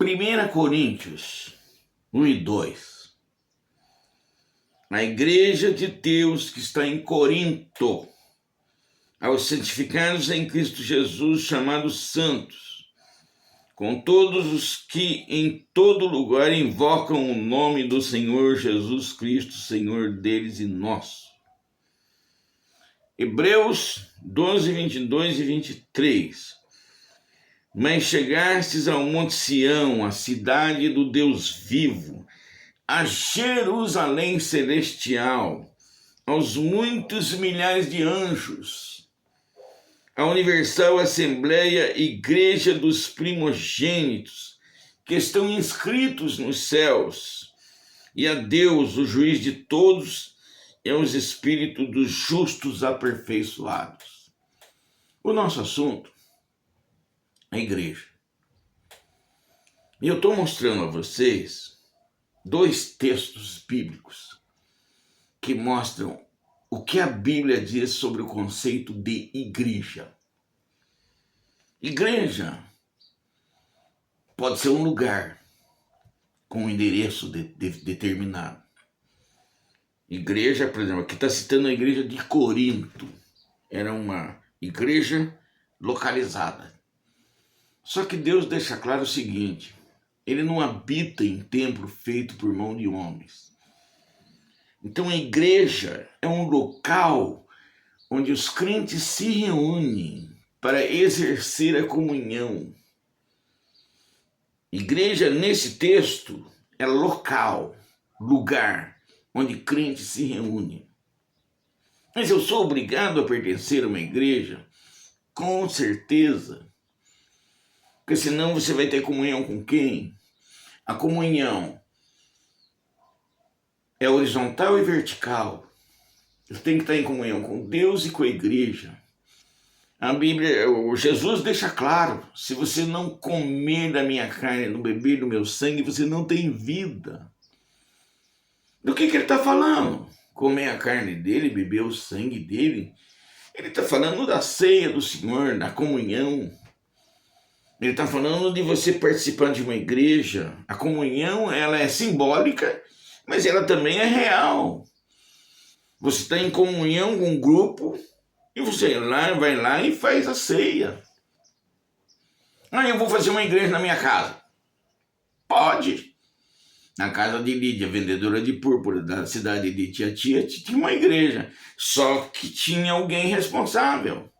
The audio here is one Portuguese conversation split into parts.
1 Coríntios 1 e 2. A igreja de Deus que está em Corinto, aos santificados em Cristo Jesus, chamados santos, com todos os que em todo lugar invocam o nome do Senhor Jesus Cristo, Senhor deles e nosso. Hebreus 12, 22 e 23. Mas chegastes ao Monte Sião, a cidade do Deus vivo, a Jerusalém celestial, aos muitos milhares de anjos, a universal assembleia, igreja dos primogênitos, que estão inscritos nos céus, e a Deus, o juiz de todos, e aos espíritos dos justos aperfeiçoados. O nosso assunto é a igreja. E eu estou mostrando a vocês dois textos bíblicos que mostram o que a Bíblia diz sobre o conceito de igreja. Igreja pode ser um lugar com um endereço determinado. Igreja, por exemplo, aqui está citando a igreja de Corinto. Era uma igreja localizada. Só que Deus deixa claro o seguinte: Ele não habita em templo feito por mão de homens. Então a igreja é um local onde os crentes se reúnem para exercer a comunhão. Igreja, nesse texto, é local, lugar onde crentes se reúnem. Mas eu sou obrigado a pertencer a uma igreja? Com certeza. Porque senão você vai ter comunhão com quem? A comunhão é horizontal e vertical. Você tem que estar em comunhão com Deus e com a igreja. A Bíblia, Jesus deixa claro: se você não comer da minha carne, não beber do meu sangue, você não tem vida. Do que ele está falando? Comer a carne dele, beber o sangue dele? Ele está falando da ceia do Senhor, da comunhão. Ele está falando de você participar de uma igreja. A comunhão, ela é simbólica, mas ela também é real. Você está em comunhão com um grupo e você vai lá e faz a ceia. Eu vou fazer uma igreja na minha casa. Pode. Na casa de Lídia, vendedora de púrpura da cidade de Tiatira, tinha uma igreja. Só que tinha alguém responsável.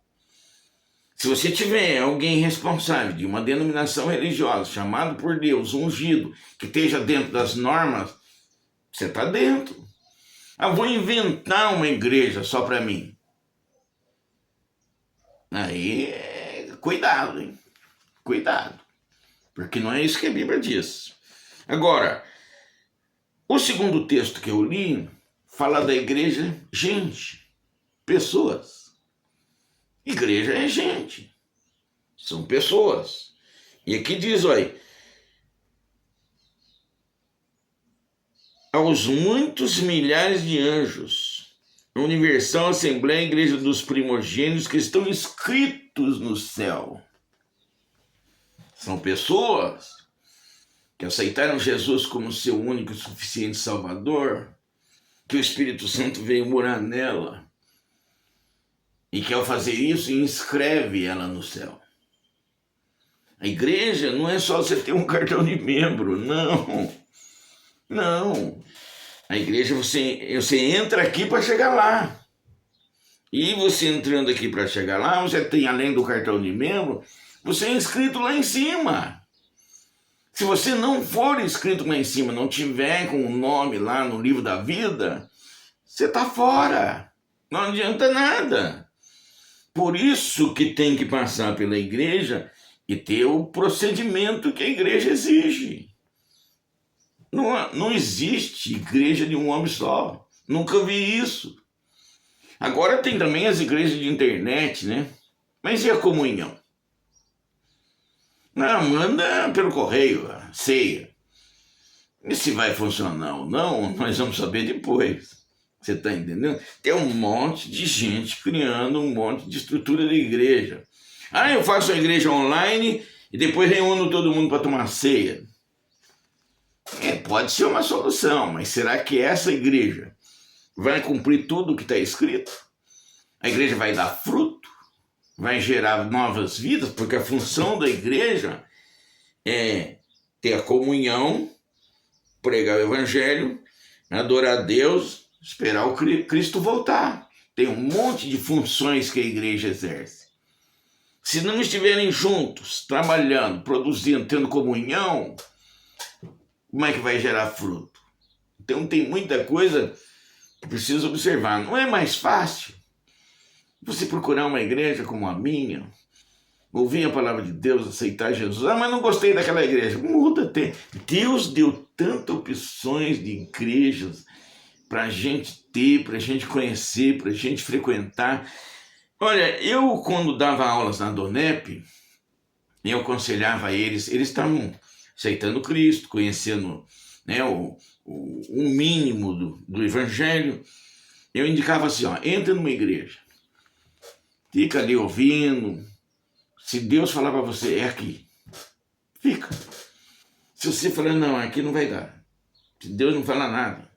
Se você tiver alguém responsável de uma denominação religiosa, chamado por Deus, ungido, que esteja dentro das normas, você está dentro. Vou inventar uma igreja só para mim. Aí, cuidado, hein? Cuidado. Porque não é isso que a Bíblia diz. Agora, o segundo texto que eu li fala da igreja, gente, pessoas. Igreja é gente, são pessoas. E aqui diz, olha, aos muitos milhares de anjos, a universal assembleia, a igreja dos primogênitos que estão inscritos no céu. São pessoas que aceitaram Jesus como seu único e suficiente Salvador, que o Espírito Santo veio morar nela, e que ao fazer isso inscreve ela no céu. A igreja não é só você ter um cartão de membro, não. Não. A igreja, você entra aqui para chegar lá. E você entrando aqui para chegar lá, você tem, além do cartão de membro, você é inscrito lá em cima. Se você não for inscrito lá em cima, não tiver com o nome lá no livro da vida, você está fora. Não adianta nada. Por isso que tem que passar pela igreja e ter o procedimento que a igreja exige. Não existe igreja de um homem só. Nunca vi isso. Agora tem também as igrejas de internet, né? Mas e a comunhão? Não, manda pelo correio, a ceia. E se vai funcionar ou não, nós vamos saber depois. Você está entendendo? Tem um monte de gente criando um monte de estrutura de igreja. Eu faço a igreja online e depois reúno todo mundo para tomar ceia. Pode ser uma solução, mas será que essa igreja vai cumprir tudo o que está escrito? A igreja vai dar fruto? Vai gerar novas vidas? Porque a função da igreja é ter a comunhão, pregar o evangelho, adorar a Deus, esperar o Cristo voltar. Tem um monte de funções que a igreja exerce. Se não estiverem juntos, trabalhando, produzindo, tendo comunhão, como é que vai gerar fruto? Então tem muita coisa que precisa observar. Não é mais fácil você procurar uma igreja como a minha, ouvir a palavra de Deus, aceitar Jesus? Ah, mas não gostei daquela igreja. Muda. Deus deu tantas opções de igrejas para a gente ter, para a gente conhecer, para a gente frequentar. Olha, eu quando dava aulas na Donep, eu aconselhava eles estavam aceitando Cristo, conhecendo, né, o mínimo do Evangelho. Eu indicava assim, entra numa igreja, fica ali ouvindo. Se Deus falar para você, é aqui, fica. Se você falar, não, aqui não vai dar, se Deus não falar nada,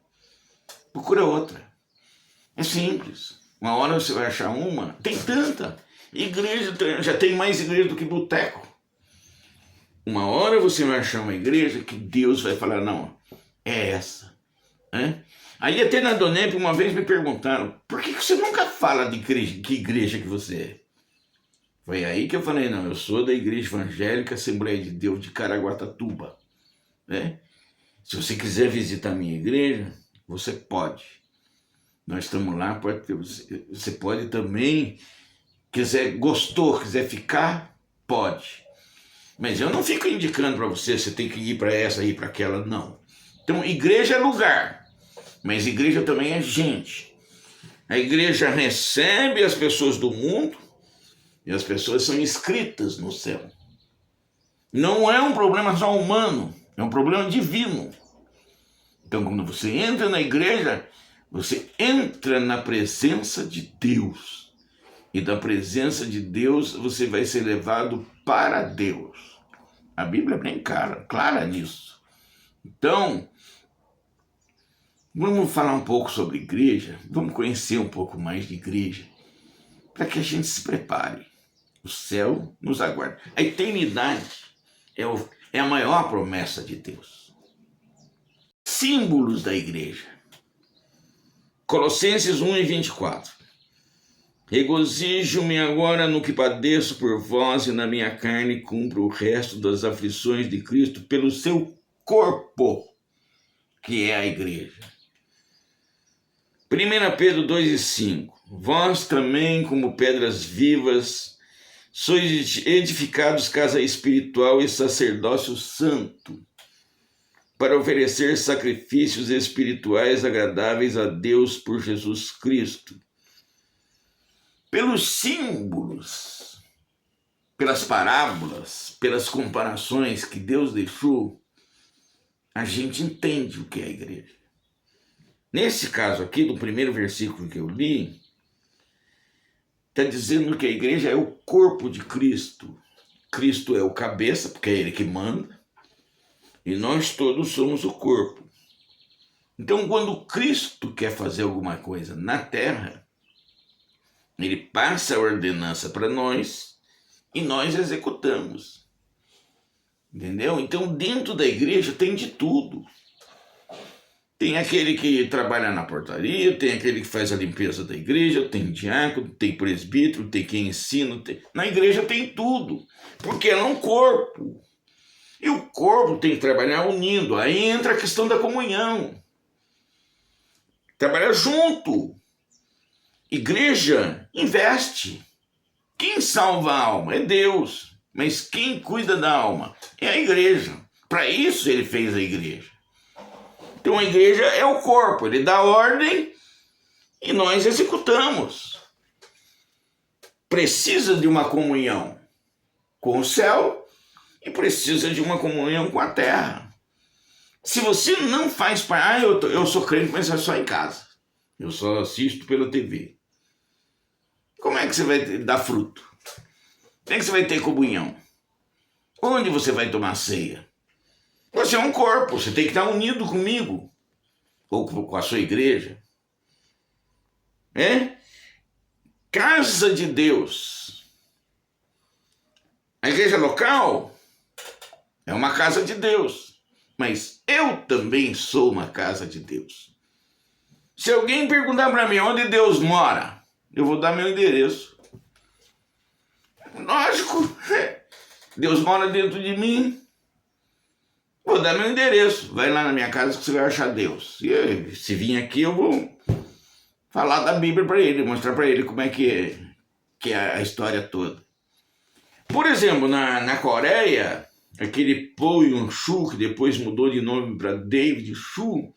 procura outra. É simples. Uma hora você vai achar uma. Tem tanta. Igreja, já tem mais igreja do que boteco. Uma hora você vai achar uma igreja que Deus vai falar, não, é essa. Aí até na Donep uma vez me perguntaram, por que você nunca fala de igreja, que igreja que você é? Foi aí que eu falei, não, eu sou da Igreja Evangélica Assembleia de Deus de Caraguatatuba. Se você quiser visitar a minha igreja, você pode. Nós estamos lá, você pode também, gostou, quiser ficar, pode. Mas eu não fico indicando para você tem que ir para essa, ir para aquela, não. Então, igreja é lugar, mas igreja também é gente. A igreja recebe as pessoas do mundo e as pessoas são inscritas no céu. Não é um problema só humano, é um problema divino. Então, quando você entra na igreja, você entra na presença de Deus. E da presença de Deus, você vai ser levado para Deus. A Bíblia é bem clara nisso. Então, vamos falar um pouco sobre igreja, vamos conhecer um pouco mais de igreja, para que a gente se prepare. O céu nos aguarda. A eternidade é a maior promessa de Deus. Símbolos da igreja. Colossenses 1:24. Regozijo-me agora no que padeço por vós e na minha carne cumpro o resto das aflições de Cristo pelo seu corpo, que é a igreja. 1 Pedro 2:5. Vós também, como pedras vivas, sois edificados casa espiritual e sacerdócio santo, para oferecer sacrifícios espirituais agradáveis a Deus por Jesus Cristo. Pelos símbolos, pelas parábolas, pelas comparações que Deus deixou, a gente entende o que é a igreja. Nesse caso aqui, do primeiro versículo que eu li, está dizendo que a igreja é o corpo de Cristo. Cristo é o cabeça, porque é ele que manda. E nós todos somos o corpo. Então, quando Cristo quer fazer alguma coisa na terra, ele passa a ordenança para nós e nós executamos. Entendeu? Então, dentro da igreja tem de tudo. Tem aquele que trabalha na portaria, tem aquele que faz a limpeza da igreja, tem diácono, tem presbítero, tem quem ensina. Na igreja tem tudo, porque ela é um corpo. E o corpo tem que trabalhar unindo. Aí entra a questão da comunhão. Trabalhar junto. Igreja investe. Quem salva a alma é Deus. Mas quem cuida da alma é a igreja. Para isso ele fez a igreja. Então a igreja é o corpo. Ele dá ordem e nós executamos. Precisa de uma comunhão com o céu e precisa de uma comunhão com a terra. Se você não faz parte, eu sou crente, mas é só em casa. Eu só assisto pela TV. Como é que você vai dar fruto? Como é que você vai ter comunhão? Onde você vai tomar ceia? Você é um corpo, você tem que estar unido comigo, ou com a sua igreja. Casa de Deus. A igreja local é uma casa de Deus, mas eu também sou uma casa de Deus. Se alguém perguntar para mim onde Deus mora, eu vou dar meu endereço. Lógico, Deus mora dentro de mim. Vou dar meu endereço. Vai lá na minha casa que você vai achar Deus. E se vir aqui, eu vou falar da Bíblia para ele, mostrar para ele como é que é a história toda. Por exemplo, na Coreia, aquele Po Yun-shu, que depois mudou de nome para David Chu,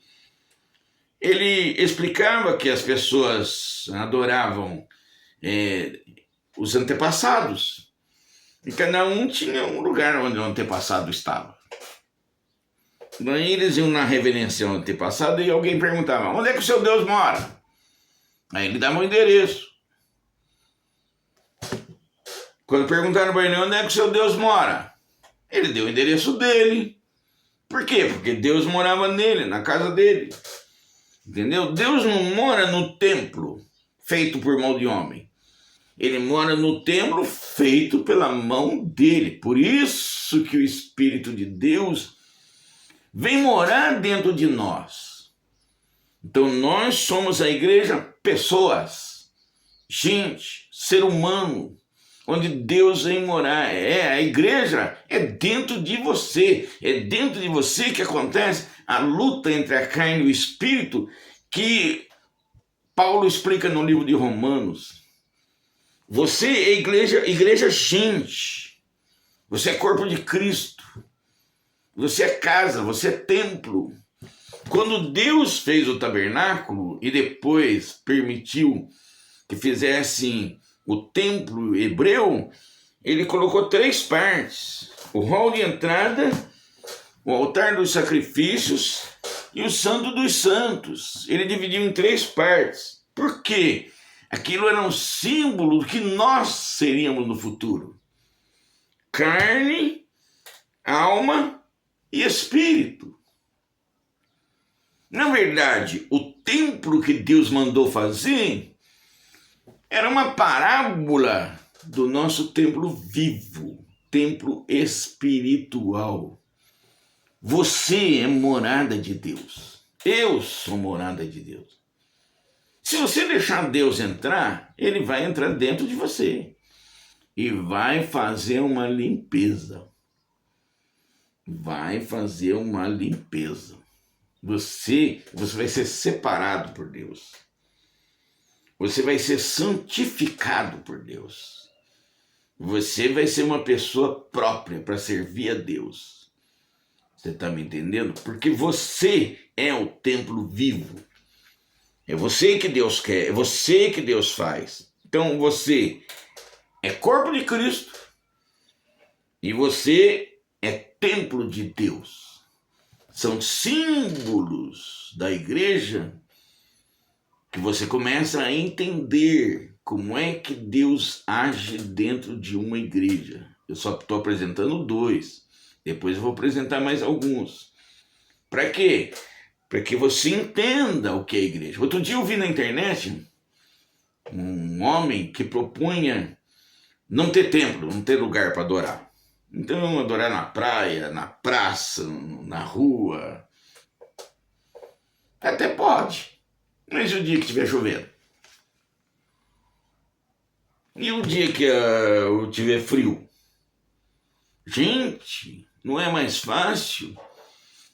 ele explicava que as pessoas adoravam os antepassados. E cada um tinha um lugar onde o antepassado estava. Daí eles iam na reverência ao antepassado e alguém perguntava, onde é que o seu Deus mora? Aí ele dava um endereço. Quando perguntaram para ele, onde é que o seu Deus mora? Ele deu o endereço dele. Por quê? Porque Deus morava nele, na casa dele. Entendeu? Deus não mora no templo feito por mão de homem. Ele mora no templo feito pela mão dele. Por isso que o Espírito de Deus vem morar dentro de nós. Então nós somos a igreja, pessoas, gente, ser humano, onde Deus vem morar. A igreja é dentro de você. É dentro de você que acontece a luta entre a carne e o espírito, que Paulo explica no livro de Romanos. Você é igreja gente. Você é corpo de Cristo. Você é casa, você é templo. Quando Deus fez o tabernáculo e depois permitiu que fizessem o templo hebreu, ele colocou 3 partes: o hall de entrada, o altar dos sacrifícios e o santo dos santos. Ele dividiu em 3 partes. Por quê? Aquilo era um símbolo do que nós seríamos no futuro: carne, alma e espírito. Na verdade, o templo que Deus mandou fazer era uma parábola do nosso templo vivo, templo espiritual. Você é morada de Deus. Eu sou morada de Deus. Se você deixar Deus entrar, ele vai entrar dentro de você e vai fazer uma limpeza. Vai fazer uma limpeza. Você vai ser separado por Deus. Você vai ser santificado por Deus. Você vai ser uma pessoa própria para servir a Deus. Você está me entendendo? Porque você é o templo vivo. É você que Deus quer, é você que Deus faz. Então você é corpo de Cristo e você é templo de Deus. São símbolos da igreja que você começa a entender como é que Deus age dentro de uma igreja. Eu só estou apresentando 2. Depois eu vou apresentar mais alguns. Para quê? Para que você entenda o que é a igreja. Outro dia eu vi na internet um homem que propunha não ter templo, não ter lugar para adorar. Então, adorar na praia, na praça, na rua. Até pode. Mas e o dia que estiver chovendo? E o dia que tiver frio? Gente, não é mais fácil?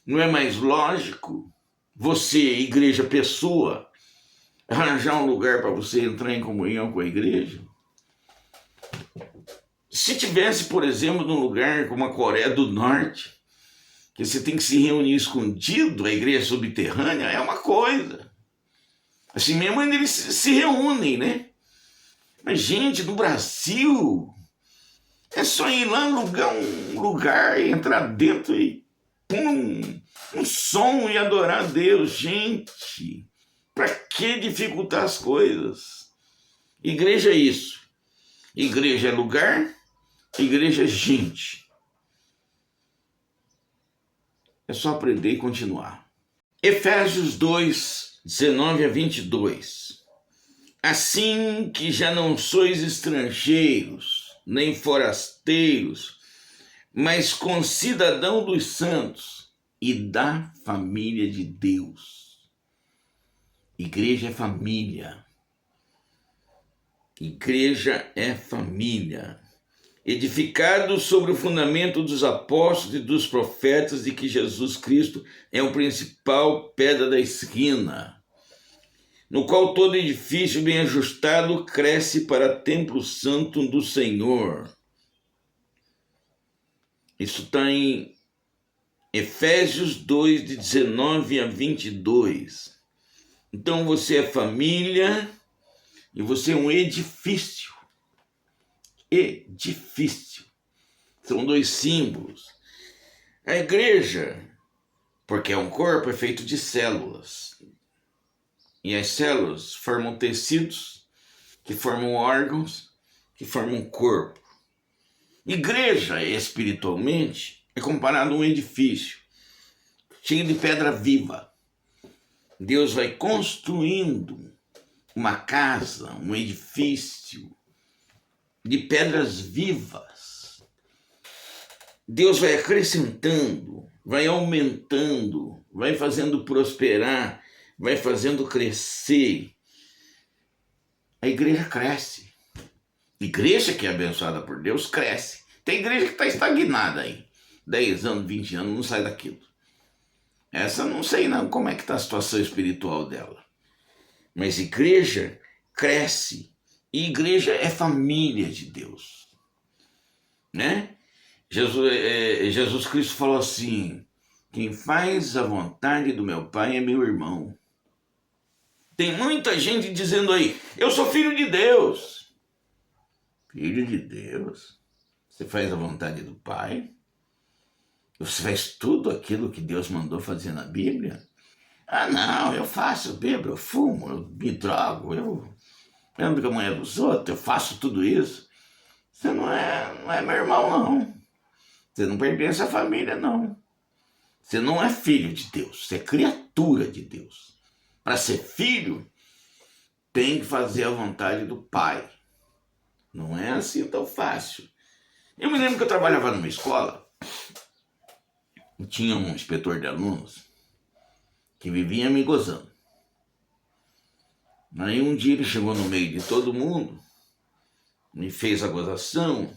Não é mais lógico você, igreja, pessoa, arranjar um lugar para você entrar em comunhão com a igreja? Se tivesse, por exemplo, num lugar como a Coreia do Norte, que você tem que se reunir escondido, a igreja subterrânea é uma coisa. Assim mesmo eles se reúnem, né? Mas, gente, no Brasil, é só ir lá alugar um lugar, entrar dentro e pum, um som e adorar a Deus. Gente, para que dificultar as coisas? Igreja é isso. Igreja é lugar, igreja é gente. É só aprender e continuar. Efésios 2, 19 a 22. Assim que já não sois estrangeiros, nem forasteiros, mas concidadão dos santos e da família de Deus. Igreja é família. Igreja é família. Edificado sobre o fundamento dos apóstolos e dos profetas, de que Jesus Cristo é o principal pedra da esquina, no qual todo edifício bem ajustado cresce para templo santo do Senhor. Isso está em Efésios 2, de 19 a 22. Então você é família e você é um edifício. Edifício. São dois símbolos. A igreja, porque é um corpo, é feito de células. E as células formam tecidos, que formam órgãos, que formam um corpo. Igreja, espiritualmente, é comparado a um edifício cheio de pedra viva. Deus vai construindo uma casa, um edifício de pedras vivas. Deus vai acrescentando, vai aumentando, vai fazendo prosperar, vai fazendo crescer. A igreja cresce. Igreja que é abençoada por Deus cresce. Tem igreja que está estagnada aí. 10 anos, 20 anos, não sai daquilo. Essa não sei não como é que está a situação espiritual dela. Mas igreja cresce. E igreja é família de Deus. Né? Jesus Cristo falou assim: quem faz a vontade do meu Pai é meu irmão. Tem muita gente dizendo aí, eu sou filho de Deus. Filho de Deus? Você faz a vontade do Pai? Você faz tudo aquilo que Deus mandou fazer na Bíblia? Ah, não, eu faço, eu bebo, eu fumo, eu me drogo, eu ando com a mulher dos outros, eu faço tudo isso. Você não é meu irmão, não. Você não pertence à família, não. Você não é filho de Deus, você é criatura de Deus. Para ser filho, tem que fazer a vontade do Pai. Não é assim tão fácil. Eu me lembro que eu trabalhava numa escola, e tinha um inspetor de alunos que vivia me gozando. Aí um dia ele chegou no meio de todo mundo, me fez a gozação,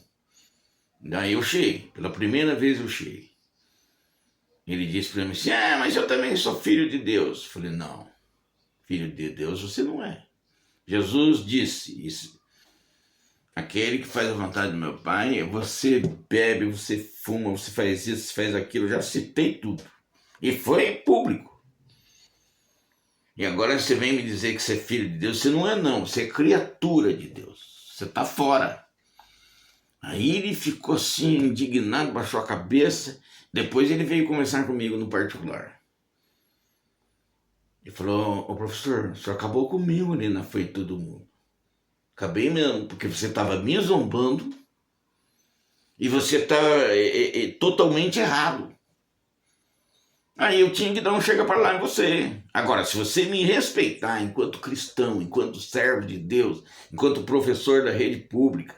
daí eu cheguei, pela primeira vez eu cheguei. Ele disse para mim assim, mas eu também sou filho de Deus. Eu falei, não, filho de Deus você não é. Jesus disse isso. Aquele que faz a vontade do meu Pai, você bebe, você fuma, você faz isso, você faz aquilo, eu já citei tudo. E foi em público. E agora você vem me dizer que você é filho de Deus. Você não é não, você é criatura de Deus. Você está fora. Aí ele ficou assim, indignado, baixou a cabeça. Depois ele veio conversar comigo no particular. Ele falou, ô professor, o senhor acabou comigo ali na frente de todo mundo. Acabei mesmo, porque você estava me zombando e você está totalmente errado. Aí eu tinha que dar um chega para lá em você. Agora, se você me respeitar enquanto cristão, enquanto servo de Deus, enquanto professor da rede pública,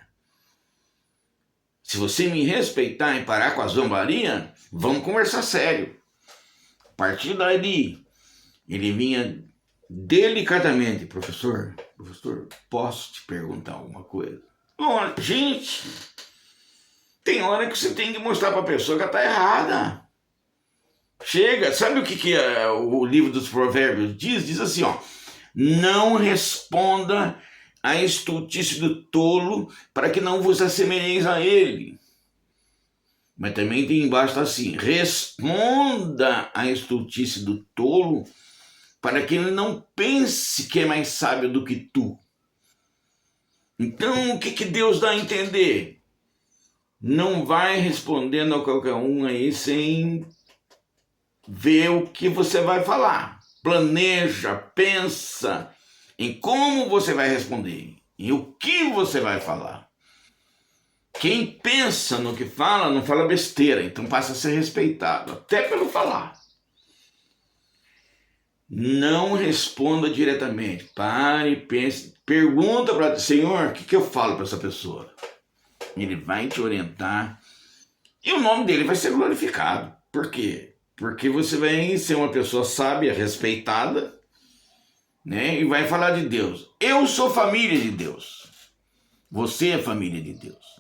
se você me respeitar e parar com a zombaria, vamos conversar sério. A partir daí, ele vinha delicadamente, professor, posso te perguntar alguma coisa? Bom, gente, tem hora que você tem que mostrar para a pessoa que ela está errada. Chega, sabe o que o livro dos Provérbios diz? Diz assim, ó, não responda a estultice do tolo para que não vos assemelheis a ele. Mas também tem embaixo assim, responda a estultice do tolo para que ele não pense que é mais sábio do que tu. Então, o que Deus dá a entender? Não vai respondendo a qualquer um aí sem ver o que você vai falar. Planeja, pensa em como você vai responder e o que você vai falar. Quem pensa no que fala, não fala besteira, então passa a ser respeitado, até pelo falar. Não responda diretamente. Pare, pense, pergunta para o Senhor, o que eu falo para essa pessoa? Ele vai te orientar e o nome dele vai ser glorificado. Por quê? Porque você vai ser uma pessoa sábia, respeitada, né? E vai falar de Deus. Eu sou família de Deus. Você é família de Deus.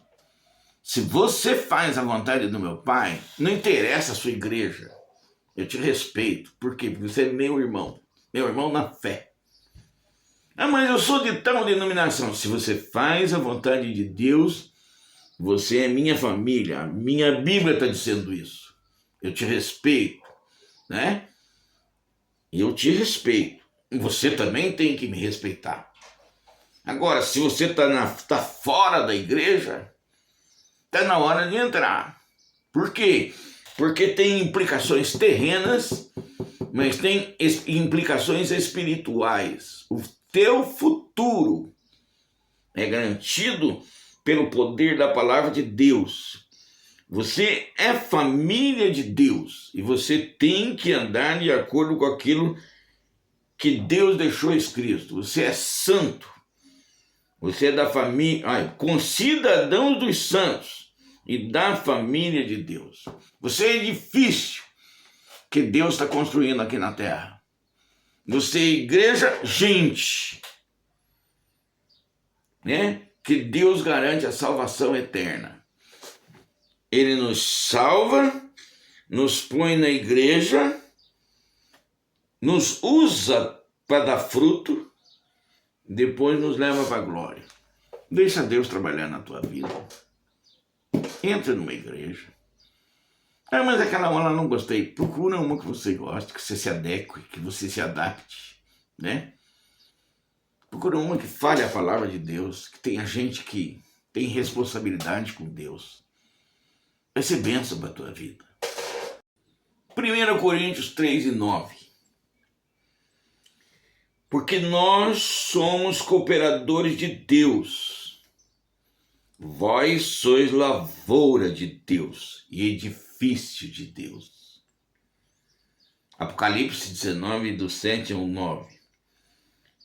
Se você faz a vontade do meu Pai, não interessa a sua igreja. Eu te respeito. Por quê? Porque você é meu irmão na fé. Ah, mas eu sou de tal denominação. Se você faz a vontade de Deus, você é minha família. Minha Bíblia está dizendo isso. Eu te respeito, né? Eu te respeito. Você também tem que me respeitar. Agora, se você tá fora da igreja, está na hora de entrar. Por quê? Porque tem implicações terrenas, mas tem implicações espirituais. O teu futuro é garantido pelo poder da palavra de Deus. Você é família de Deus e você tem que andar de acordo com aquilo que Deus deixou escrito. Você é santo. Você é da família, concidadão dos santos e da família de Deus. Você é edifício que Deus está construindo aqui na terra. Você é igreja, gente, né? Que Deus garante a salvação eterna. Ele nos salva, nos põe na igreja, nos usa para dar fruto, depois nos leva para a glória. Deixa Deus trabalhar na tua vida. Entra numa igreja. Ah, mas aquela aula eu não gostei. Procura uma que você goste, que você se adeque, que você se adapte, né? Procura uma que fale a palavra de Deus, que tenha gente que tem responsabilidade com Deus. Vai ser bênção para a tua vida. 1 Coríntios 3:9. Porque nós somos cooperadores de Deus. Vós sois lavoura de Deus e edifício de Deus. Apocalipse 19, do 7 ao 9.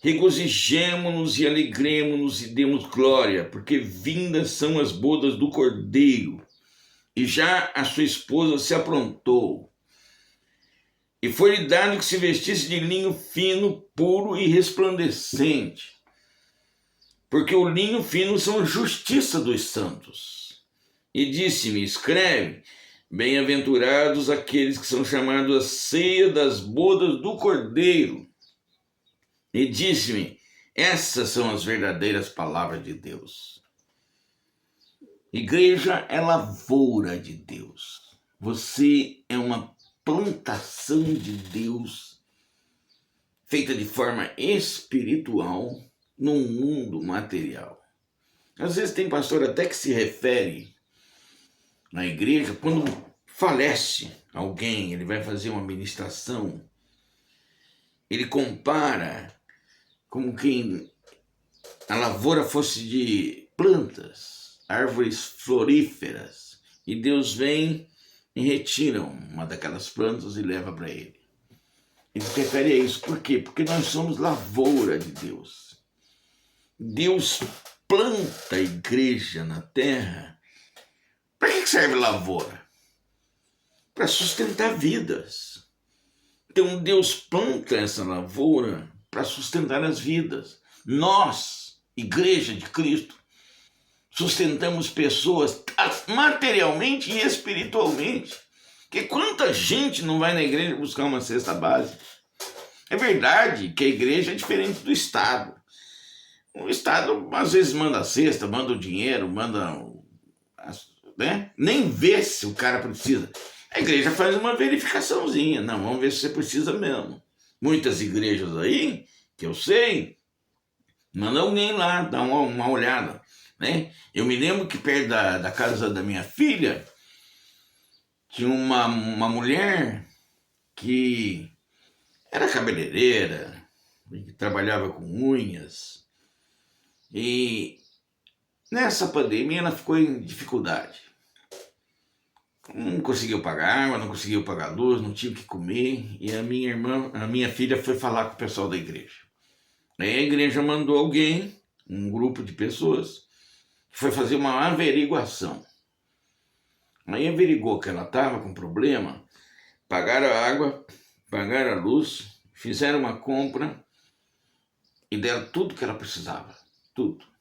Regozijemo-nos e alegremo-nos e demos glória, porque vindas são as bodas do Cordeiro, e já a sua esposa se aprontou. E foi-lhe dado que se vestisse de linho fino, puro e resplandecente, porque o linho fino são a justiça dos santos. E disse-me, escreve, bem-aventurados aqueles que são chamados à ceia das bodas do Cordeiro. E disse-me, essas são as verdadeiras palavras de Deus. Igreja é lavoura de Deus. Você é uma plantação de Deus feita de forma espiritual num mundo material. Às vezes tem pastor até que se refere na igreja quando falece alguém, ele vai fazer uma ministração, ele compara como quem a lavoura fosse de plantas, árvores floríferas, e Deus vem e retira uma daquelas plantas e leva para ele. Ele se refere a isso. Por quê? Porque nós somos lavoura de Deus. Deus planta a igreja na terra. Para que serve lavoura? Para sustentar vidas. Então Deus planta essa lavoura para sustentar as vidas. Nós, igreja de Cristo, sustentamos pessoas materialmente e espiritualmente. Porque quanta gente não vai na igreja buscar uma cesta básica? É verdade que a igreja é diferente do Estado. O Estado às vezes manda a cesta, manda o dinheiro, né? Nem vê se o cara precisa. A igreja faz uma verificaçãozinha. Não, vamos ver se você precisa mesmo. Muitas igrejas aí, que eu sei, manda alguém lá, dá uma olhada. Né? Eu me lembro que perto da casa da minha filha tinha uma mulher que era cabeleireira, que trabalhava com unhas, e Nessa pandemia ela ficou em dificuldade. Não conseguiu pagar água, não conseguiu pagar luz, não tinha o que comer. E a minha filha foi falar com o pessoal da igreja. Aí a igreja mandou alguém, um grupo de pessoas, que foi fazer uma averiguação. Aí averigou que ela estava com problema, pagaram a água, pagaram a luz, fizeram uma compra e deram tudo que ela precisava, tudo.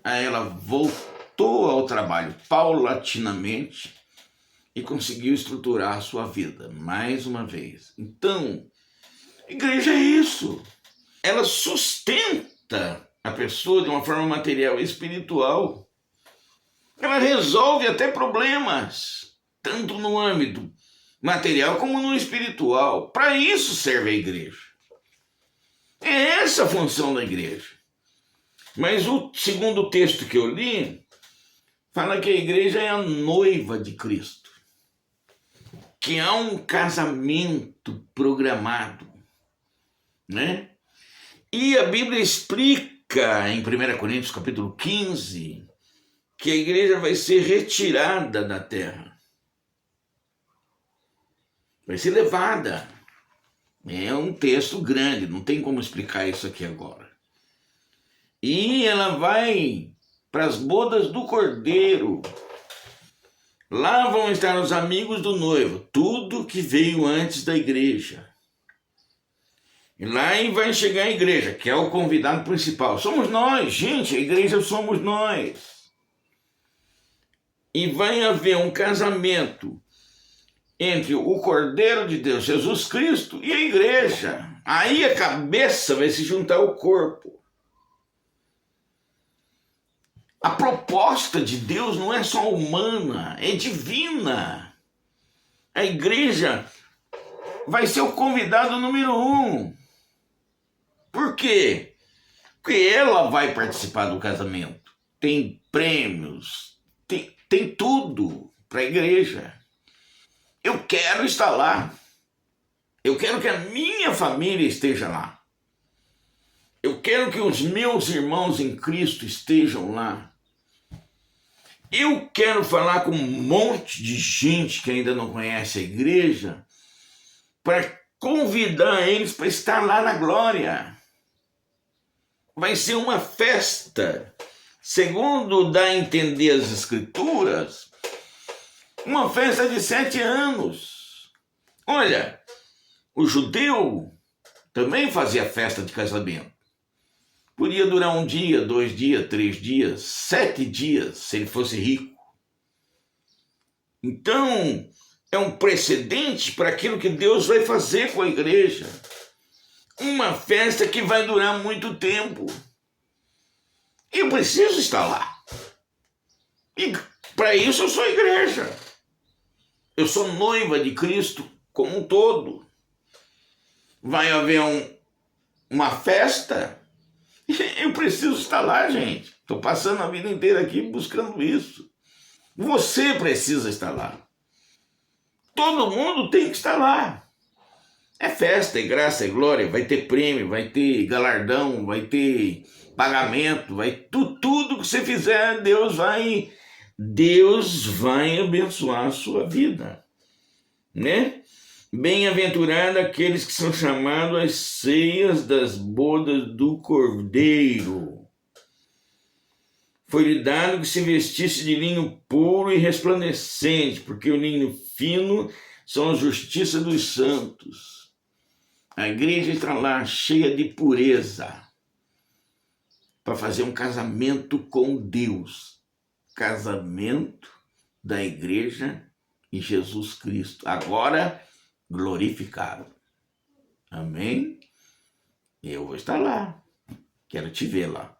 Aí ela voltou ao trabalho paulatinamente e conseguiu estruturar a sua vida, mais uma vez. Então, igreja é isso. Ela sustenta a pessoa de uma forma material e espiritual. Ela resolve até problemas, tanto no âmbito material como no espiritual. Para isso serve a igreja. É essa a função da igreja. Mas o segundo texto que eu li fala que a igreja é a noiva de Cristo, que há um casamento programado, né? E a Bíblia explica em 1 Coríntios capítulo 15 que a igreja vai ser retirada da terra, vai ser levada. É um texto grande, não tem como explicar isso aqui agora. E ela vai para as bodas do Cordeiro. Lá vão estar os amigos do noivo, tudo que veio antes da igreja. E lá vai chegar a igreja, que é o convidado principal. Somos nós, gente, a igreja somos nós. E vai haver um casamento entre o Cordeiro de Deus, Jesus Cristo, e a igreja. Aí a cabeça vai se juntar ao corpo. A proposta de Deus não é só humana, é divina. A igreja vai ser o convidado número 1. Por quê? Porque ela vai participar do casamento. Tem prêmios, tem tudo para a igreja. Eu quero estar lá. Eu quero que a minha família esteja lá. Eu quero que os meus irmãos em Cristo estejam lá. Eu quero falar com um monte de gente que ainda não conhece a igreja para convidar eles para estar lá na glória. Vai ser uma festa, segundo dá a entender as Escrituras, uma festa de 7 anos. Olha, o judeu também fazia festa de casamento. Podia durar 1 dia, 2 dias, 3 dias, 7 dias, se ele fosse rico. Então, é um precedente para aquilo que Deus vai fazer com a igreja. Uma festa que vai durar muito tempo. Eu preciso estar lá. E para isso eu sou a igreja. Eu sou noiva de Cristo como um todo. Vai haver uma festa. Eu preciso estar lá, gente. Estou passando a vida inteira aqui buscando isso. Você precisa estar lá. Todo mundo tem que estar lá. É festa, é graça, é glória. Vai ter prêmio, vai ter galardão, vai ter pagamento, vai tudo que você fizer, Deus vai abençoar a sua vida, né? Bem-aventurado aqueles que são chamados às ceias das bodas do Cordeiro. Foi-lhe dado que se vestisse de linho puro e resplandecente, porque o linho fino são a justiça dos santos. A igreja está lá cheia de pureza para fazer um casamento com Deus. Casamento da igreja e Jesus Cristo. Agora glorificado. Amém? Eu vou estar lá. Quero te ver lá.